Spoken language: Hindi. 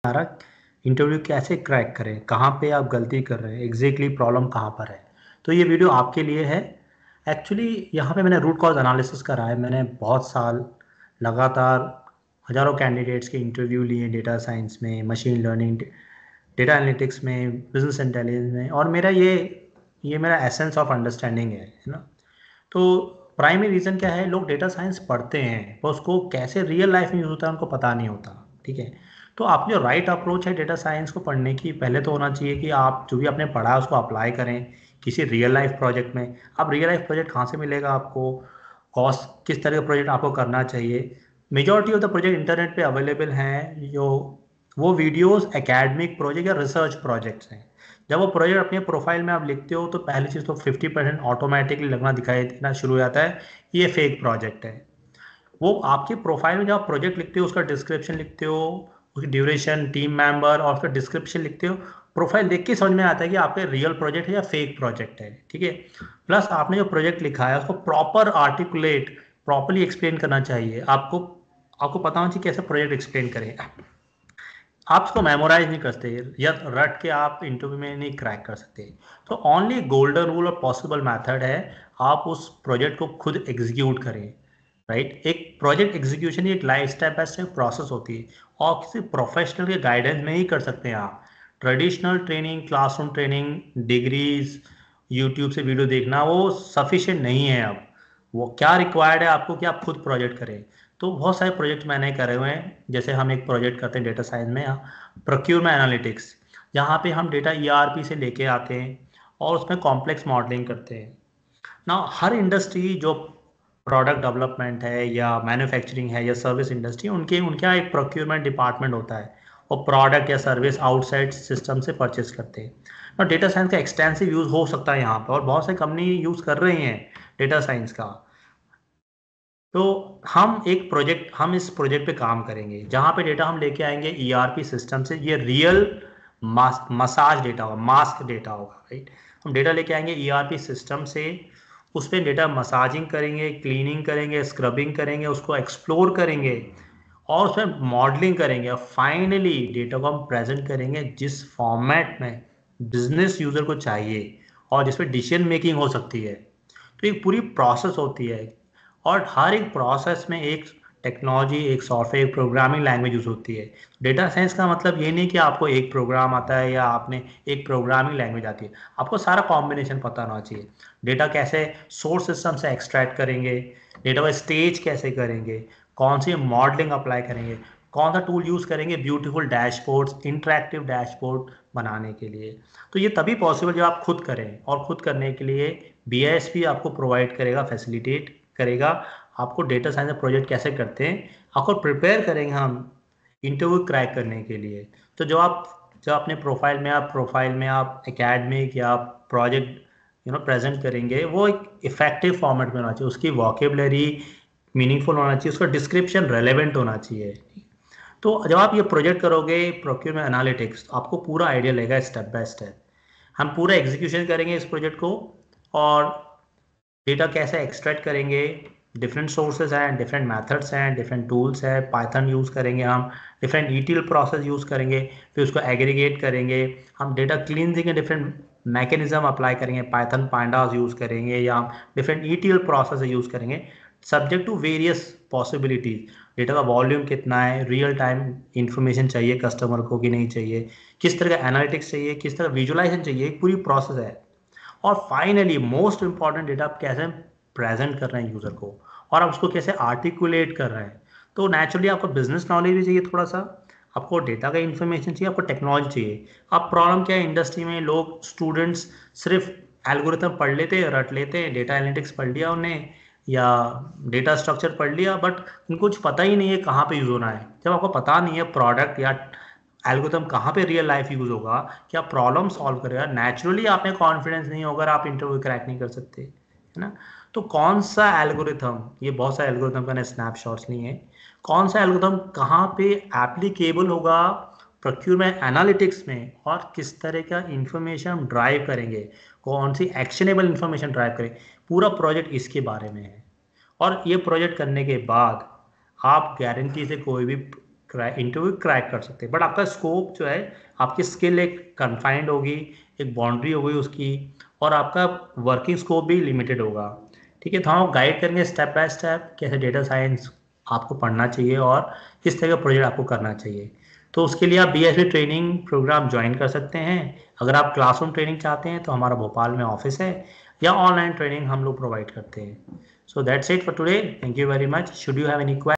हमारा इंटरव्यू कैसे क्रैक करें, कहाँ पे आप गलती कर रहे हैं, एग्जैक्टली प्रॉब्लम कहाँ पर है। तो ये वीडियो आपके लिए है। एक्चुअली यहाँ पे मैंने रूट कॉज एनालिसिस करा है। मैंने बहुत साल लगातार हज़ारों कैंडिडेट्स के इंटरव्यू लिए डेटा साइंस में, मशीन लर्निंग, डेटा एनालिटिक्स में, बिजनेस इंटेलिजेंस में, और मेरा ये मेरा एसेंस ऑफ अंडरस्टैंडिंग है ना। तो प्राइमरी रीज़न क्या है, लोग डेटा साइंस पढ़ते हैं पर उसको कैसे रियल लाइफ में यूज़ होता है उनको पता नहीं होता। ठीक है। तो आप जो राइट अप्रोच है डेटा साइंस को पढ़ने की, पहले तो होना चाहिए कि आप जो भी आपने पढ़ा है उसको अप्लाई करें किसी रियल लाइफ प्रोजेक्ट में। अब रियल लाइफ प्रोजेक्ट कहाँ से मिलेगा आपको, कॉस्ट किस तरह का प्रोजेक्ट आपको करना चाहिए। Majority of the project internet पे अवेलेबल हैं, जो वो वीडियोस एकेडमिक प्रोजेक्ट या रिसर्च प्रोजेक्ट्स हैं। जब वो प्रोजेक्ट अपने प्रोफाइल में आप लिखते हो तो पहली चीज़ तो 50% ऑटोमेटिकली लगना दिखाई देना शुरू हो जाता है, ये फेक प्रोजेक्ट है। वो आपके प्रोफाइल में जब आप प्रोजेक्ट लिखते हो, उसका डिस्क्रिप्शन लिखते हो, उसकी ड्यूरेशन, टीम मेंबर और उसका डिस्क्रिप्शन लिखते हो, प्रोफाइल देख के समझ में आता है कि आपका रियल प्रोजेक्ट है या फेक प्रोजेक्ट है। ठीक है। प्लस आपने जो प्रोजेक्ट लिखा है उसको प्रॉपर आर्टिकुलेट, प्रॉपरली एक्सप्लेन करना चाहिए। आपको आपको पता होना चाहिए कैसे प्रोजेक्ट एक्सप्लेन करें। आप इसको मेमोराइज नहीं करते या रट के आप इंटरव्यू में नहीं क्रैक कर सकते। तो ओनली गोल्डन रूल और पॉसिबल मेथड है, आप उस प्रोजेक्ट को खुद एग्जीक्यूट करें। राइट। एक प्रोजेक्ट एग्जीक्यूशन एक life step by step process होती है और किसी प्रोफेशनल के गाइडेंस में ही कर सकते हैं आप। Traditional training, classroom training, degrees, YouTube से वीडियो देखना वो सफिशिएंट नहीं है। अब वो क्या रिक्वायर्ड है आपको कि आप खुद प्रोजेक्ट करें। तो बहुत सारे प्रोजेक्ट मैंने करे हुए हैं। जैसे हम एक प्रोजेक्ट करते हैं डेटा साइंस में, प्रोक्यूरमेंट एनालिटिक्स, जहाँ पे हम डेटा ईआरपी से लेके आते हैं और उसमें कॉम्प्लेक्स मॉडलिंग करते हैं ना। हर इंडस्ट्री जो प्रोडक्ट डेवलपमेंट है या मैन्युफैक्चरिंग है या सर्विस इंडस्ट्री, उनके उनका एक प्रोक्यूरमेंट डिपार्टमेंट होता है और प्रोडक्ट या सर्विस आउटसाइड सिस्टम से परचेज करते हैं। और डेटा साइंस का एक्सटेंसिव यूज़ हो सकता है यहाँ पर, और बहुत सारी कंपनी यूज़ कर रही हैं डेटा साइंस का। तो हम इस प्रोजेक्ट पे काम करेंगे जहाँ पे डेटा हम लेके आएंगे ईआरपी सिस्टम से। ये रियल मसाज डेटा होगा, मास्क डेटा होगा। राइट। हम डेटा लेके आएंगे ईआरपी सिस्टम से, उस पर डेटा मसाजिंग करेंगे, क्लीनिंग करेंगे, स्क्रबिंग करेंगे, उसको एक्सप्लोर करेंगे और उसमें मॉडलिंग करेंगे। और फाइनली डेटा को हम प्रेजेंट करेंगे जिस फॉर्मेट में बिजनेस यूजर को चाहिए और जिसमें डिसीजन मेकिंग हो सकती है। तो एक पूरी प्रोसेस होती है और हर एक प्रोसेस में एक टेक्नोलॉजी, एक सॉफ्टवेयर, एक प्रोग्रामिंग लैंग्वेज यूज होती है। डेटा साइंस का मतलब ये नहीं कि आपको एक प्रोग्राम आता है या आपने एक प्रोग्रामिंग लैंग्वेज आती है। आपको सारा कॉम्बिनेशन पता होना चाहिए। डेटा कैसे सोर्स सिस्टम से एक्सट्रैक्ट करेंगे, डेटा को स्टेज कैसे करेंगे, कौन सी मॉडलिंग अप्लाई करेंगे, कौन सा टूल यूज़ करेंगे ब्यूटीफुल डैशबोर्ड्स, इंटरेक्टिव डैशबोर्ड बनाने के लिए। तो ये तभी पॉसिबल जब आप खुद करें, और खुद करने के लिए बीआईएसपी आपको प्रोवाइड करेगा, फैसिलिटेट करेगा आपको डेटा साइंस प्रोजेक्ट कैसे करते हैं, आपको प्रिपेयर करेंगे हम इंटरव्यू क्रैक करने के लिए। तो जब अपने प्रोफाइल में आप एकेडमिक या प्रोजेक्ट प्रेजेंट करेंगे, वो एक इफेक्टिव फॉर्मेट में होना चाहिए, उसकी वॉकेबलरी मीनिंगफुल होना चाहिए, उसका डिस्क्रिप्शन रेलेवेंट होना चाहिए। तो जब आप ये प्रोजेक्ट करोगे प्रोक्योरमेंट एनालिटिक्स, आपको पूरा आइडिया लगेगा स्टेप बाय स्टेप। हम पूरा एग्जीक्यूशन करेंगे इस प्रोजेक्ट को, और डेटा कैसे एक्सट्रैक्ट करेंगे, डिफरेंट सोर्सेज हैं, डिफरेंट मेथड्स हैं, डिफरेंट टूल्स हैं, पाइथन यूज़ करेंगे हम, डिफरेंट ईटीएल प्रोसेस यूज़ करेंगे, फिर उसको एग्रीगेट करेंगे। हम डेटा क्लींजिंग के डिफरेंट मैकेनिज्म अप्लाई करेंगे, पाइथन पांडास यूज़ करेंगे या हम डिफरेंट ईटीएल प्रोसेस यूज़ करेंगे, subject to various possibilities. Data का वॉल्यूम कितना है, रियल टाइम इंफॉर्मेशन चाहिए कस्टमर को कि नहीं चाहिए, किस तरह का एनालिटिक्स चाहिए, किस तरह विजुअलाइजेशन चाहिए, एक पूरी प्रोसेस है। और फाइनली मोस्ट इंपॉर्टेंट, डेटा आप कैसे प्रेजेंट कर रहे हैं यूजर को, और आप उसको कैसे आर्टिकुलेट कर रहे हैं। तो नेचुरली आपको बिजनेस नॉलेज भी चाहिए थोड़ा सा, आपको डेटा का इन्फॉर्मेशन चाहिए, आपको टेक्नोलॉजी चाहिए। अब प्रॉब्लम क्या है इंडस्ट्री में, लोग स्टूडेंट्स सिर्फ एल्गोरिथम पढ़ लेते हैं, रट लेते हैं, डेटा एनालिटिक्स पढ़ लिया उन्हें या डेटा स्ट्रक्चर पढ़ लिया, बट उनको कुछ पता ही नहीं है कहाँ पे यूज होना है। जब आपको पता नहीं है प्रोडक्ट या एल्गोरिथम कहाँ पे रियल लाइफ यूज होगा, क्या प्रॉब्लम सॉल्व करेगा, नेचुरली आप में कॉन्फिडेंस नहीं होगा, आप इंटरव्यू क्रैक नहीं कर सकते, है ना। तो कौन सा एल्गोरिथम, ये बहुत सारे एल्गोरिथम का स्नैपशॉट्स नहीं है, कौन सा एल्गोरिथम कहाँ पे एप्लीकेबल होगा प्रोक्यूरमेंट एनालिटिक्स में, और किस तरह का इंफॉर्मेशन हम ड्राइव करेंगे, कौन सी एक्शनेबल इंफॉर्मेशन ड्राइव करें, पूरा प्रोजेक्ट इसके बारे में है। और ये प्रोजेक्ट करने के बाद आप गारंटी से कोई भी इंटरव्यू क्रैक कर सकते हैं, बट आपका स्कोप जो है, आपकी स्किल एक कन्फाइंड होगी, एक बाउंड्री होगी उसकी, और आपका वर्किंग स्कोप भी लिमिटेड होगा। ठीक है, तो हम गाइड करेंगे स्टेप बाय स्टेप कैसे डेटा साइंस आपको पढ़ना चाहिए और किस तरह का प्रोजेक्ट आपको करना चाहिए। तो उसके लिए आप बीएसबी ट्रेनिंग प्रोग्राम ज्वाइन कर सकते हैं। अगर आप क्लासरूम ट्रेनिंग चाहते हैं तो हमारा भोपाल में ऑफिस है, या ऑनलाइन ट्रेनिंग हम लोग प्रोवाइड करते हैं। So that's it for today, thank you very much. Should you have any question?